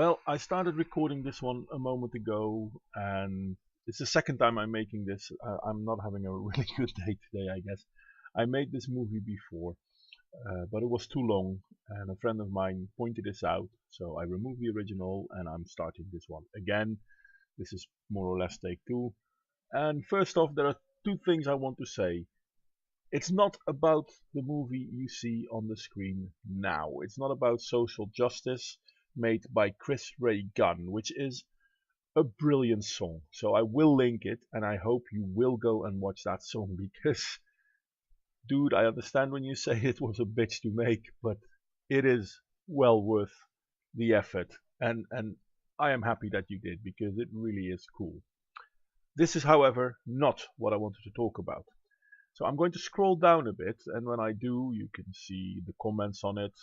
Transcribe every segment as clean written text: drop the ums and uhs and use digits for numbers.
Well, I started recording this one a moment ago, and it's the second time I'm making this. I'm not having a really good day today, I guess. I made this movie before, but it was too long, and a friend of mine pointed this out, so I removed the original, and I'm starting this one again. This is more or less take two. And first off, there are two things I want to say. It's not about the movie you see on the screen now. It's not about social justice made by Chris Ray Gunn, which is a brilliant song. So I will link it and I hope you will go and watch that song because, dude, I understand when you say it was a bitch to make, but it is well worth the effort. And I am happy that you did because it really is cool. This is, however, not what I wanted to talk about. So I'm going to scroll down a bit, and when I do, you can see the comments on it.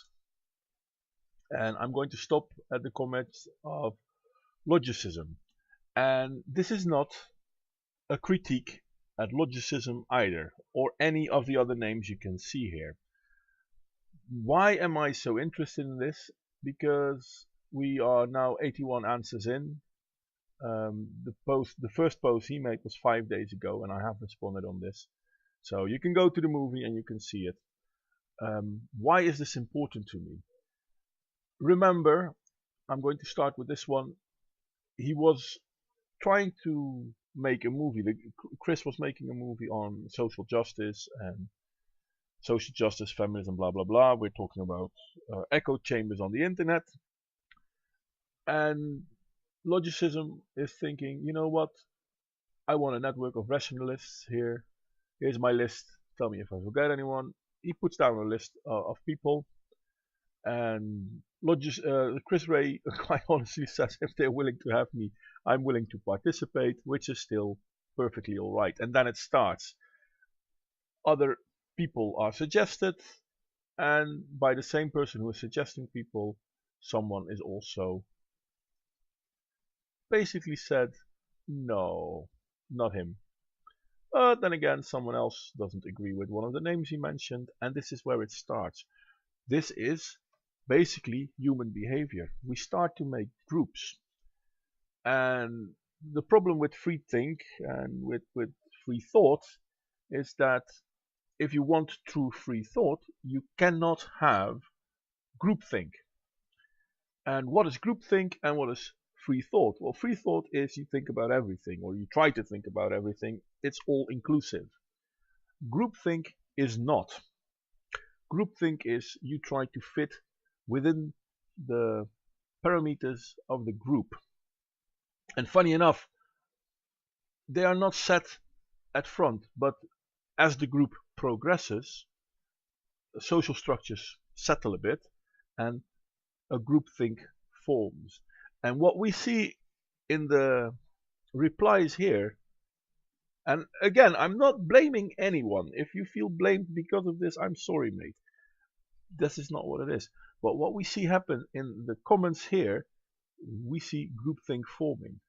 And I'm going to stop at the comments of logicism. And this is not a critique at logicism either, or any of the other names you can see here. Why am I so interested in this? Because we are now 81 answers in. The first post he made was 5 days ago, and I have responded on this. So you can go to the movie and you can see it. Why is this important to me? Remember, I'm going to start with this one. He was trying to make a movie. Chris was making a movie on social justice and social justice, feminism, blah blah blah. We're talking about echo chambers on the internet. And logicism is thinking, you know what? I want a network of rationalists here. Here's my list. Tell me if I forget anyone. He puts down a list of people, and Chris Ray quite honestly says if they're willing to have me, I'm willing to participate, which is still perfectly all right. And then it starts. Other people are suggested, and by the same person who is suggesting people, someone is also basically said, no, not him. But then again, someone else doesn't agree with one of the names he mentioned, and this is where it starts. This is basically human behavior. We start to make groups. And the problem with free think and with free thought is that if you want true free thought, you cannot have groupthink. And what is groupthink and what is free thought? Well, free thought is you think about everything, or you try to think about everything. It's all inclusive. Groupthink is not. Groupthink is you try to fit within the parameters of the group. And funny enough, they are not set at front, but as the group progresses, social structures settle a bit and a groupthink forms. And what we see in the replies here, and again, I'm not blaming anyone. If you feel blamed because of this, I'm sorry, mate. This is not what it is. But what we see happen in the comments here, we see groupthink forming.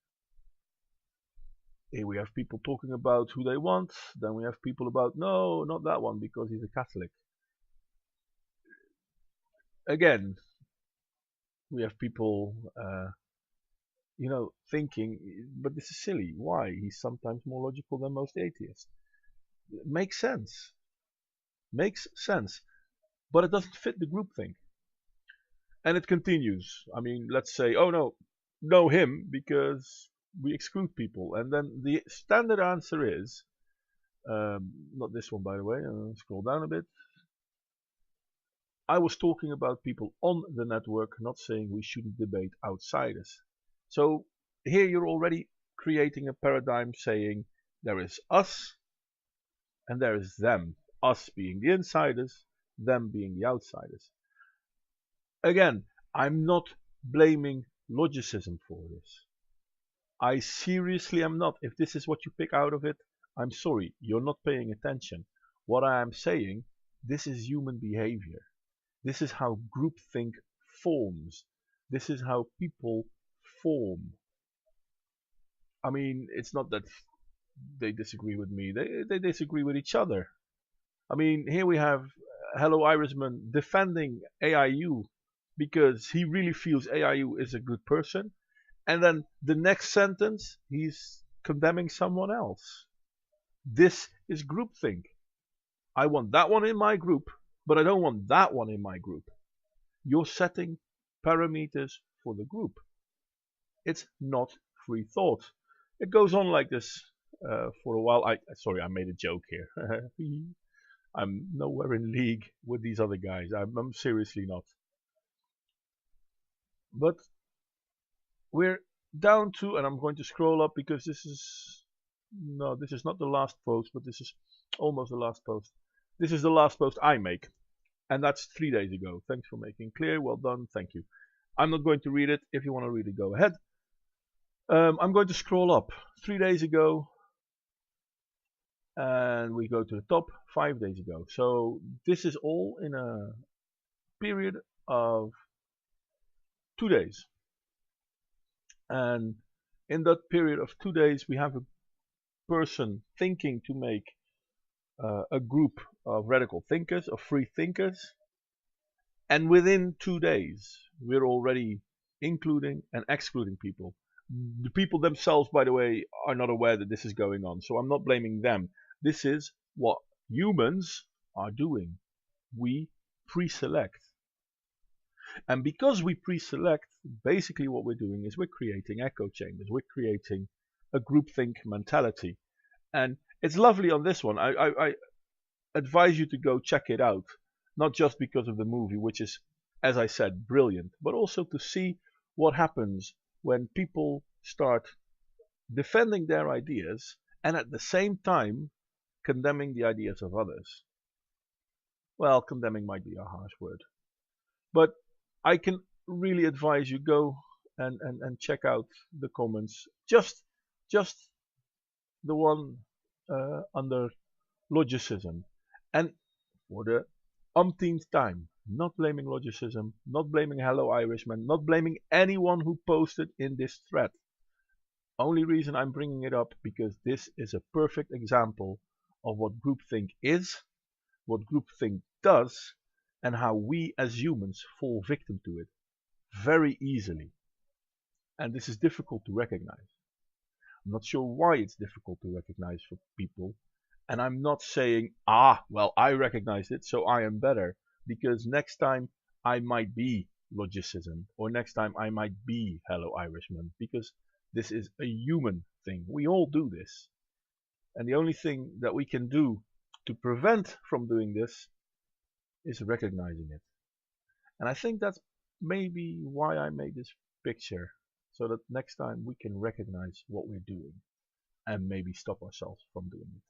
Here we have people talking about who they want. Then we have people about, no, not that one because he's a Catholic. Again, we have people thinking, but this is silly. Why? He's sometimes more logical than most atheists. Makes sense. Makes sense. But it doesn't fit the groupthink. And it continues. I mean, let's say, oh no him, because we exclude people. And then the standard answer is, not this one by the way, scroll down a bit. I was talking about people on the network, not saying we shouldn't debate outsiders. So here you're already creating a paradigm saying there is us and there is them. Us being the insiders, them being the outsiders. Again, I'm not blaming logicism for this. I seriously am not. If this is what you pick out of it, I'm sorry, you're not paying attention. What I am saying, this is human behavior. This is how groupthink forms. This is how people form. I mean, it's not that they disagree with me. They disagree with each other. I mean, here we have Hello Irishman defending AIU because he really feels AIU is a good person, and then the next sentence he's condemning someone else. This is groupthink. I want that one in my group, but I don't want that one in my group. You're setting parameters for the group. It's not free thought. It goes on like this for a while. Sorry, I made a joke here. I'm nowhere in league with these other guys. I'm seriously not. But we're down to, and I'm going to scroll up because this is not the last post, but this is almost the last post. This is the last post I make, and that's 3 days ago. Thanks for making clear. Well done. Thank you. I'm not going to read it. If you want to read it, go ahead. I'm going to scroll up 3 days ago, and we go to the top 5 days ago. So this is all in a period of 2 days. And in that period of 2 days, we have a person thinking to make a group of radical thinkers, of free thinkers. And within 2 days, we're already including and excluding people. The people themselves, by the way, are not aware that this is going on. So I'm not blaming them. This is what humans are doing. We pre-select. And because we pre-select, basically what we're doing is we're creating echo chambers. We're creating a groupthink mentality. And it's lovely on this one. I advise you to go check it out. Not just because of the movie, which is, as I said, brilliant, but also to see what happens when people start defending their ideas and at the same time condemning the ideas of others. Well, condemning might be a harsh word. But I can really advise you go and check out the comments. Just the one under logicism. And for the umpteenth time, not blaming logicism, not blaming Hello Irishman, not blaming anyone who posted in this thread. Only reason I'm bringing it up because this is a perfect example of what groupthink is, what groupthink does, and how we as humans fall victim to it very easily. And this is difficult to recognize. I'm not sure why it's difficult to recognize for people. And I'm not saying, well, I recognized it, so I am better. Because next time I might be logicism, or next time I might be Hello Irishman, because this is a human thing. We all do this. And the only thing that we can do to prevent from doing this is recognizing it. And I think that's maybe why I made this picture, so that next time we can recognize what we're doing and maybe stop ourselves from doing it.